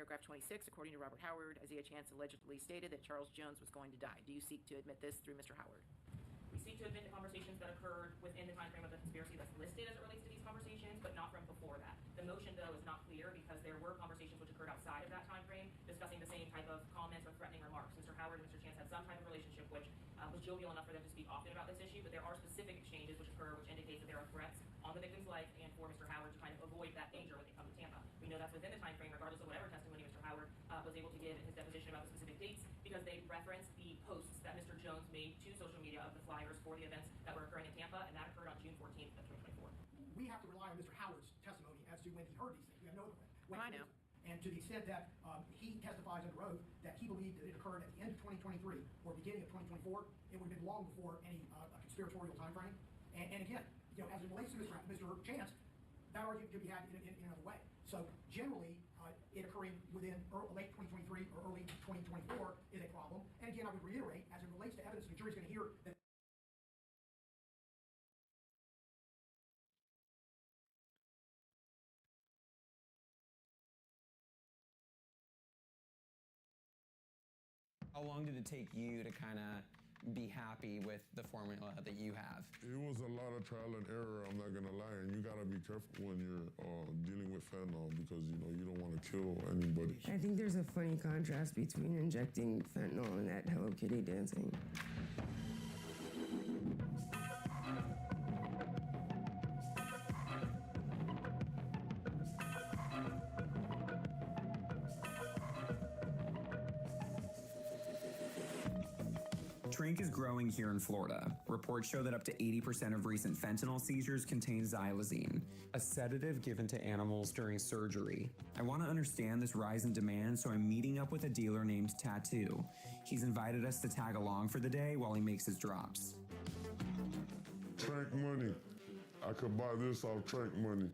paragraph 26, according to Robert Howard, Isaiah Chance allegedly stated that Charles Jones was going to die. Do you seek to admit this through Mr. Howard? We seek to admit the conversations that occurred within the time frame of the conspiracy that's listed as it relates to these conversations, but not from before that. The motion, though, is not clear because there were conversations which occurred outside of that time frame discussing the same type of comments or threatening remarks. Mr. Howard and Mr. Chance had some type of relationship which was jovial enough for them to speak often about this issue, but there are specific exchanges which occur which indicates that there are threats on the victim's life and for Mr. Howard to kind of avoid that danger when they come to Tampa. We know that's within the time frame, regardless of whatever testimony Mr. Howard was able to give in his deposition about the specific dates, because they referenced the posts that Mr. Jones made to social media of the flyers for the events that were occurring in Tampa, and that occurred on June 14th of 2024. We have to rely on Mr. Howard's testimony as to when he heard these things. We have no other way. Well, I know. And to the extent that he testifies under oath that he believed that it occurred at the end of 2023 or beginning of 2024, it would have been long before any conspiratorial time frame. And again, as it relates to Mr. Chance, that argument could be had in another way. So generally, it occurring within late 2023 or early 2024 is a problem. And again, I would reiterate, as it relates to evidence, the jury's going to hear that. How long did it take you to kind of be happy with the formula that you have? It was a lot of trial and error, I'm not gonna lie, and you gotta be careful when you're dealing with fentanyl because you don't want to kill anybody. I think there's a funny contrast between injecting fentanyl and that Hello Kitty dancing. Drink is growing here in Florida. Reports show that up to 80% of recent fentanyl seizures contain xylazine, a sedative given to animals during surgery. I want to understand this rise in demand, so I'm meeting up with a dealer named Tattoo. He's invited us to tag along for the day while he makes his drops. Trank money. I could buy this off Trank money.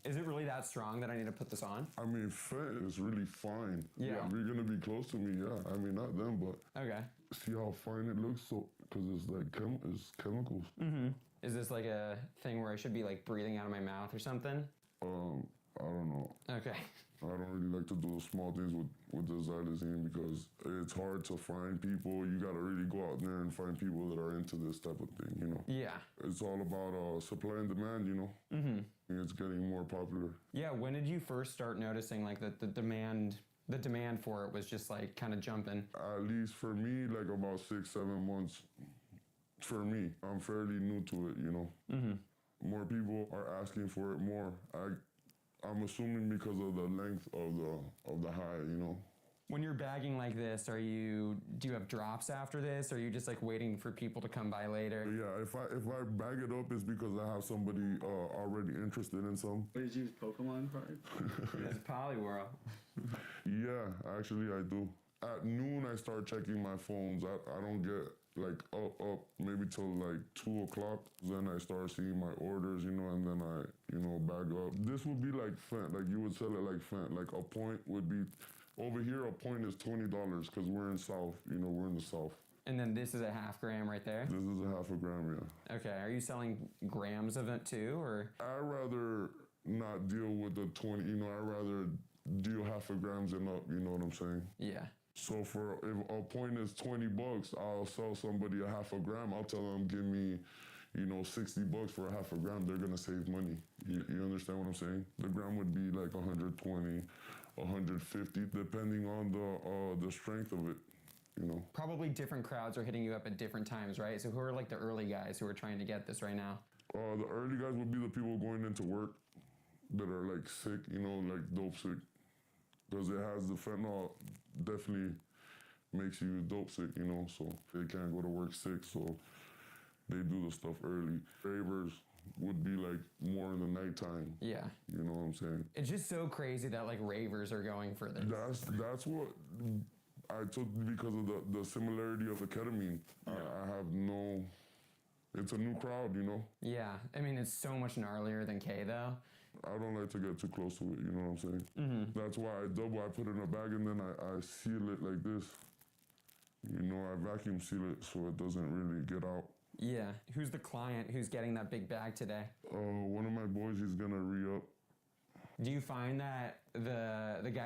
Is it really that strong that I need to put this on? I mean, fent is really fine. Yeah. If you're gonna be close to me, yeah. I mean, not them, but Okay. see how fine it looks? So, because it's like it's chemicals. Mm-hmm. Is this like a thing where I should be like breathing out of my mouth or something? I don't know. Okay. I don't really like to do small things with the xylazine because it's hard to find people. You gotta really go out there and find people that are into this type of thing, Yeah. It's all about supply and demand, Mm-hmm. It's getting more popular. Yeah, when did you first start noticing like the demand for it was just like kind of jumping? At least for me, like about 6-7 months. For me, I'm fairly new to it, Mm-hmm. More people are asking for it more. I'm assuming because of the length of the high, When you're bagging like this, do you have drops after this, or are you just like waiting for people to come by later? Yeah, if I bag it up, it's because I have somebody already interested in some. Did you use Pokemon cards? It's Poliwhirl. Yeah, actually I do. At noon, I start checking my phones. I don't get like up maybe till like 2 o'clock. Then I start seeing my orders, and then I, bag up. This would be like Fent, like you would sell it like Fent. Like a point would be, over here a point is $20 because we're in South, we're in the South. And then this is a half gram right there? This is a half a gram, yeah. Okay, are you selling grams of it too, or? I'd rather not deal with the 20, I'd rather deal half a grams and up, you know what I'm saying? Yeah. So if a point is $20, I'll sell somebody a half a gram. I'll tell them, give me, $60 for a half a gram. They're gonna save money. You understand what I'm saying? The gram would be like 120, 150, depending on the strength of it. Probably different crowds are hitting you up at different times, right? So who are like the early guys who are trying to get this right now? The early guys would be the people going into work that are like sick, like dope sick. Because it has the fentanyl, definitely makes you dope sick, so they can't go to work sick, so they do the stuff early. Favors would be like more in the nighttime. Yeah. You know what I'm saying? It's just so crazy that like ravers are going for this. That's what I took because of the similarity of the ketamine. Yeah. I have no, it's a new crowd, Yeah, I mean, it's so much gnarlier than K though. I don't like to get too close to it, you know what I'm saying? Mm-hmm. That's why I put it in a bag and then I seal it like this. I vacuum seal it so it doesn't really get out. Yeah, who's the client who's getting that big bag today? One of my boys, he's gonna re-up. Do you find that the guy